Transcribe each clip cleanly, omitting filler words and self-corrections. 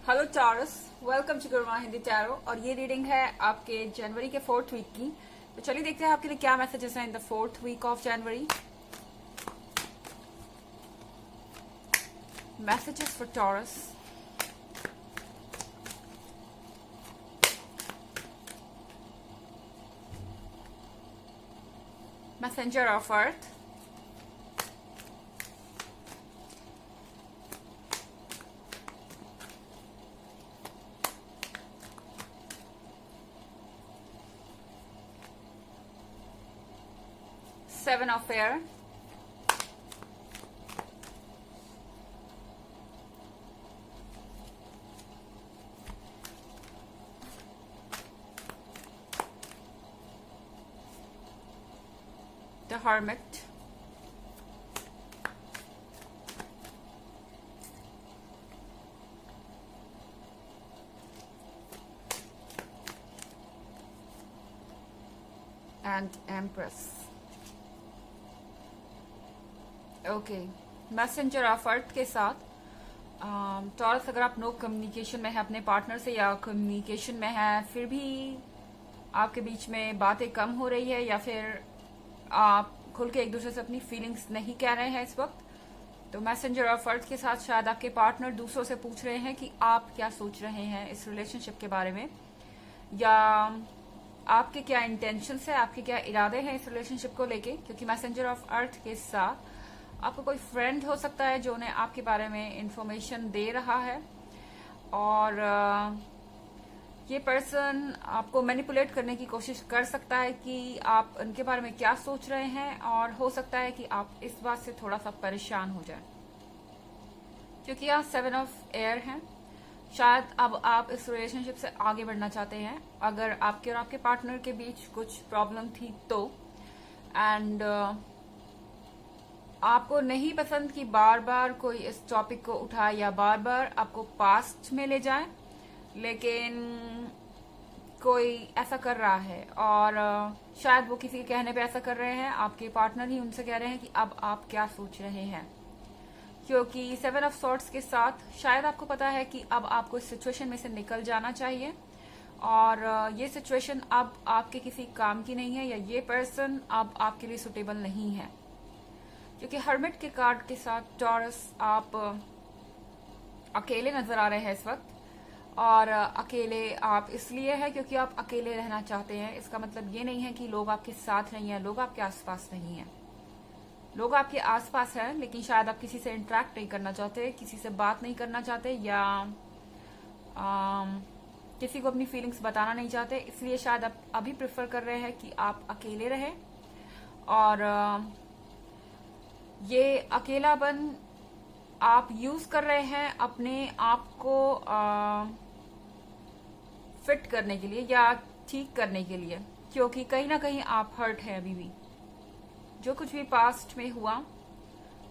Hello Taurus, welcome to Guruma Hindi tarot. और ये reading है आपके जनवरी के 4th वीक की। तो चलिए देखते हैं आपके लिए क्या मैसेजेस हैं in the 4th week of January. Messages for Taurus. Messenger of earth, Seven of Air, the Hermit, and Empress. Okay, messenger of earth के साथ टॉरस, अगर आप नो कम्युनिकेशन में है अपने पार्टनर से या कम्युनिकेशन में है, फिर भी आपके बीच में बातें कम हो रही है या फिर आप खुल के एक दूसरे से अपनी फीलिंग्स नहीं कह रहे हैं इस वक्त, तो मैसेंजर ऑफ अर्थ के साथ शायद आपके पार्टनर दूसरों से पूछ रहे हैं कि आप क्या सोच रहे हैं इस रिलेशनशिप के बारे में, या आपके क्या इंटेंशंस है, आपके क्या इरादे हैं इस रिलेशनशिप को लेके। क्योंकि मैसेंजर ऑफ अर्थ के साथ आपको कोई फ्रेंड हो सकता है जो उन्हें आपके बारे में इंफॉर्मेशन दे रहा है, और ये पर्सन आपको मैनिपुलेट करने की कोशिश कर सकता है कि आप उनके बारे में क्या सोच रहे हैं, और हो सकता है कि आप इस बात से थोड़ा सा परेशान हो जाएं क्योंकि आप 7 ऑफ एयर हैं। शायद अब आप इस रिलेशनशिप से आगे बढ़ना चाहते हैं, अगर आपके और आपके पार्टनर के बीच कुछ प्रॉब्लम थी तो, एंड आपको नहीं पसंद कि बार बार कोई इस टॉपिक को उठाए या बार बार आपको पास्ट में ले जाए, लेकिन कोई ऐसा कर रहा है, और शायद वो किसी के कहने पे ऐसा कर रहे हैं, आपके पार्टनर ही उनसे कह रहे हैं कि अब आप क्या सोच रहे हैं। क्योंकि 7 ऑफ सॉर्ड्स के साथ शायद आपको पता है कि अब आपको इस सिचुएशन में से निकल जाना चाहिए, और ये सिचुएशन अब आपके किसी काम की नहीं है, या ये पर्सन अब आपके लिए सुटेबल नहीं है। क्योंकि हर्मिट के कार्ड के साथ टॉरस, आप अकेले नजर आ रहे हैं इस वक्त, और अकेले आप इसलिए है क्योंकि आप अकेले रहना चाहते हैं। इसका मतलब ये नहीं है कि लोग आपके साथ नहीं है, लोग आपके आसपास नहीं है, लोग आपके आसपास हैं, लेकिन शायद आप किसी से इंटरेक्ट नहीं करना चाहते, किसी से बात नहीं करना चाहते, या किसी को अपनी फीलिंग्स बताना नहीं चाहते, इसलिए शायद आप अभी प्रेफर कर रहे हैं कि आप अकेले रहें। और ये अकेलापन आप यूज कर रहे हैं अपने आप को फिट करने के लिए या ठीक करने के लिए, क्योंकि कहीं ना कहीं आप हर्ट हैं अभी भी। जो कुछ भी पास्ट में हुआ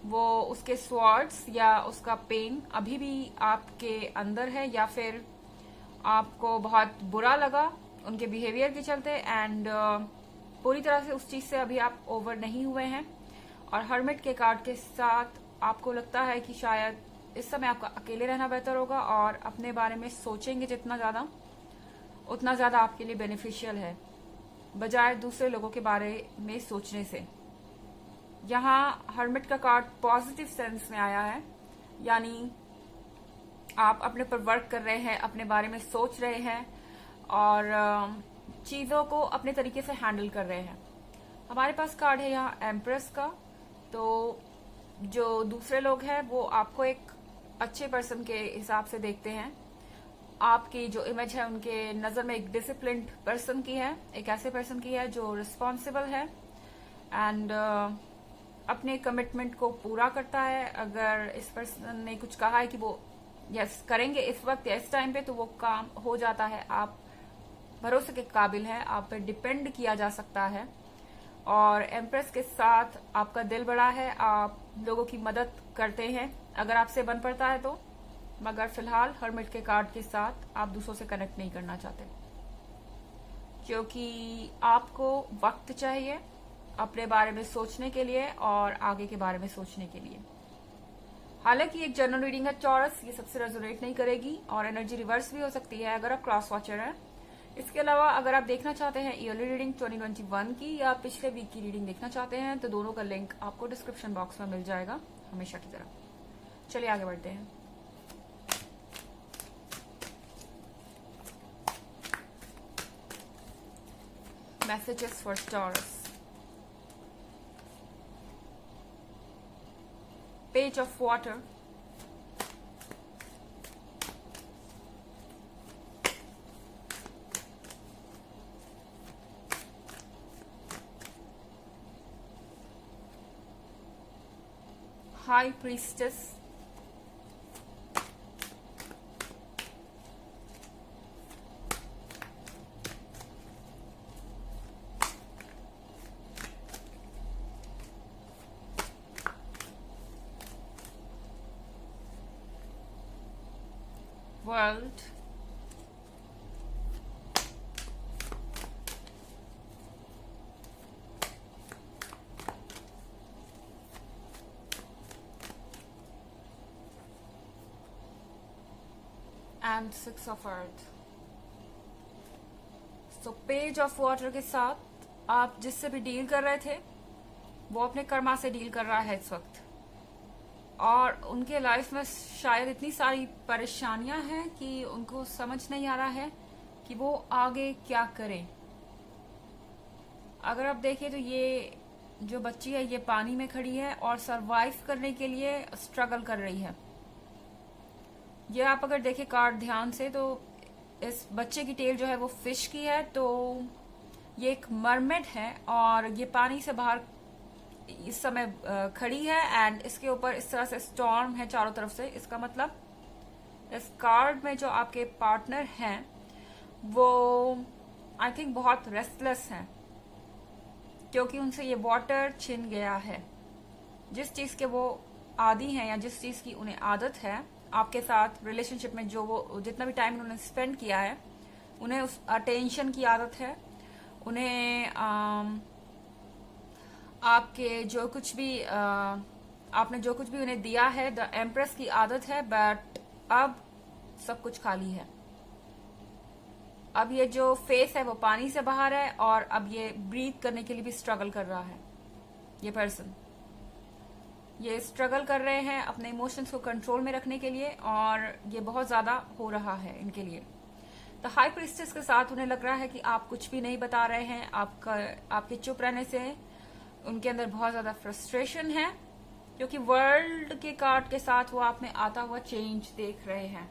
वो उसके स्वॉर्ड्स या उसका पेन अभी भी आपके अंदर है, या फिर आपको बहुत बुरा लगा उनके बिहेवियर के चलते, एंड पूरी तरह से उस चीज से अभी आप ओवर नहीं हुए हैं। और हर्मिट के कार्ड के साथ आपको लगता है कि शायद इस समय आपका अकेले रहना बेहतर होगा, और अपने बारे में सोचेंगे जितना ज्यादा उतना ज्यादा आपके लिए बेनिफिशियल है, बजाय दूसरे लोगों के बारे में सोचने से। यहाँ हर्मिट का कार्ड पॉजिटिव सेंस में आया है, यानी आप अपने पर वर्क कर रहे हैं, अपने बारे में सोच रहे हैं, और चीजों को अपने तरीके से हैंडल कर रहे हैं। हमारे पास कार्ड है यहाँ एम्प्रेस का। तो जो दूसरे लोग हैं वो आपको एक अच्छे पर्सन के हिसाब से देखते हैं, आपकी जो इमेज है उनके नजर में एक डिसिप्लिन्ड पर्सन की है, एक ऐसे पर्सन की है जो रिस्पॉन्सिबल है एंड अपने कमिटमेंट को पूरा करता है। अगर इस पर्सन ने कुछ कहा है कि वो यस करेंगे इस वक्त या इस टाइम पे, तो वो काम हो जाता है। आप भरोसे के काबिल हैं, आप पे डिपेंड किया जा सकता है। और एम्प्रेस के साथ आपका दिल बड़ा है, आप लोगों की मदद करते हैं अगर आपसे बन पड़ता है तो, मगर फिलहाल हर्मिट के कार्ड के साथ आप दूसरों से कनेक्ट नहीं करना चाहते, क्योंकि आपको वक्त चाहिए अपने बारे में सोचने के लिए और आगे के बारे में सोचने के लिए। हालांकि एक जनरल रीडिंग है टॉरस, ये सबसे रेजोनेट नहीं करेगी और एनर्जी रिवर्स भी हो सकती है अगर आप क्रॉस वॉचर हैं। इसके अलावा अगर आप देखना चाहते हैं ईयरली रीडिंग 2021 की या पिछले वीक की रीडिंग देखना चाहते हैं तो दोनों का लिंक आपको डिस्क्रिप्शन बॉक्स में मिल जाएगा हमेशा की तरह। चलिए आगे बढ़ते हैं। Messages for taurus. Page of water, high priestess, world, and six of earth. So page of water के साथ आप जिससे भी डील कर रहे थे वो अपने कर्मा से डील कर रहा है इस वक्त, और उनके लाइफ में शायद इतनी सारी परेशानियां हैं कि उनको समझ नहीं आ रहा है कि वो आगे क्या करें। अगर आप देखें तो ये जो बच्ची है ये पानी में खड़ी है और सरवाइव करने के लिए स्ट्रगल कर रही है। ये आप अगर देखें कार्ड ध्यान से तो इस बच्चे की टेल जो है वो फिश की है, तो ये एक मरमेड है और ये पानी से बाहर इस समय खड़ी है एंड इसके ऊपर इस तरह से स्टॉर्म है चारों तरफ से। इसका मतलब इस कार्ड में जो आपके पार्टनर हैं वो आई थिंक बहुत रेस्टलेस हैं, क्योंकि उनसे ये वाटर छिन गया है। जिस चीज के वो आदी हैं या जिस चीज की उन्हें आदत है आपके साथ रिलेशनशिप में, जो वो जितना भी टाइम उन्होंने स्पेंड किया है, उन्हें उस अटेंशन की आदत है, उन्हें आपके जो कुछ भी आपने जो कुछ भी उन्हें दिया है द एम्प्रेस की आदत है। बट अब सब कुछ खाली है। अब ये जो फेस है वो पानी से बाहर है और अब ये ब्रीथ करने के लिए भी स्ट्रगल कर रहा है। ये पर्सन ये स्ट्रगल कर रहे हैं अपने इमोशंस को कंट्रोल में रखने के लिए और ये बहुत ज्यादा हो रहा है इनके लिए। तो हाई प्रीस्टेस के साथ उन्हें लग रहा है कि आप कुछ भी नहीं बता रहे हैं, आपके चुप रहने से उनके अंदर बहुत ज्यादा फ्रस्ट्रेशन है, क्योंकि वर्ल्ड के कार्ड के साथ वो आप में आता हुआ चेंज देख रहे हैं।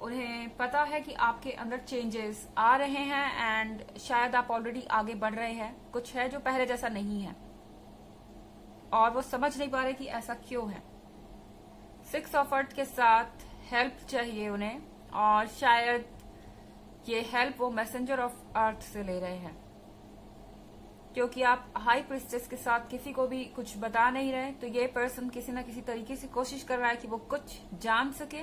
उन्हें पता है कि आपके अंदर चेंजेस आ रहे हैं एंड शायद आप ऑलरेडी आगे बढ़ रहे हैं। कुछ है जो पहले जैसा नहीं है और वो समझ नहीं पा रहे कि ऐसा क्यों है। सिक्स ऑफ अर्थ के साथ हेल्प चाहिए उन्हें और शायद ये हेल्प वो मैसेंजर ऑफ अर्थ से ले रहे हैं, क्योंकि आप हाई प्रीस्टेस के साथ किसी को भी कुछ बता नहीं रहे। तो ये पर्सन किसी ना किसी तरीके से कोशिश कर रहा है कि वो कुछ जान सके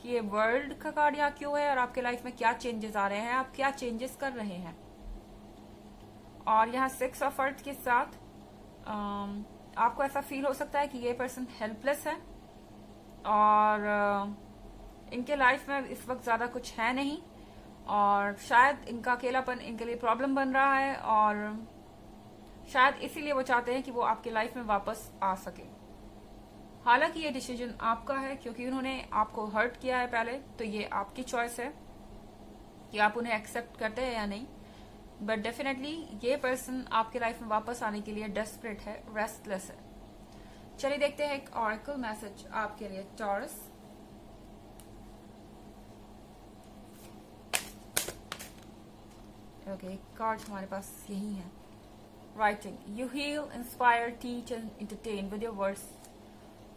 कि ये वर्ल्ड का कार्ड यहाँ क्यों है और आपके लाइफ में क्या चेंजेस आ रहे हैं, आप क्या चेंजेस कर रहे हैं। और यहाँ सिक्स ऑफ अर्थ के साथ आपको ऐसा फील हो सकता है कि ये पर्सन हेल्पलेस है और इनके लाइफ में इस वक्त ज्यादा कुछ है नहीं और शायद इनका अकेलापन इनके लिए प्रॉब्लम बन रहा है और शायद इसीलिए वो चाहते हैं कि वो आपके लाइफ में वापस आ सके। हालांकि ये डिसीजन आपका है, क्योंकि उन्होंने आपको हर्ट किया है पहले, तो ये आपकी चॉइस है कि आप उन्हें एक्सेप्ट करते हैं या नहीं। बट डेफिनेटली ये पर्सन आपके लाइफ में वापस आने के लिए डेस्परेट है, रेस्टलेस है। चलिए देखते हैं एक ऑरेकल मैसेज आपके लिए टॉरस। ओके, कार्ड हमारे पास यही है। Writing, you heal, inspire, teach and entertain with your words,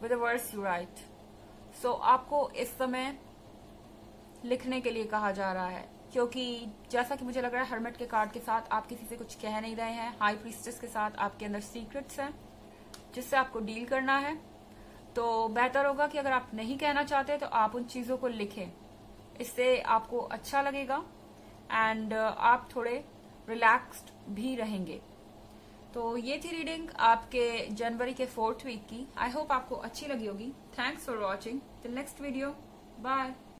with the words you write. So आपको इस समय लिखने के लिए कहा जा रहा है, क्योंकि जैसा कि मुझे लग रहा है हर्मिट के कार्ड के साथ आप किसी से कुछ कह नहीं रहे हैं। हाई प्रीस्टेस के साथ आपके अंदर सीक्रेट्स हैं जिससे आपको डील करना है। तो बेहतर होगा कि अगर आप नहीं कहना चाहते तो आप उन चीजों को लिखें, इससे आपको अच्छा लगेगा एंड आप थोड़े रिलैक्स्ड भी रहेंगे। तो ये थी रीडिंग आपके जनवरी के 4th वीक की। आई होप आपको अच्छी लगी होगी। Thanks for watching. Till next video, bye.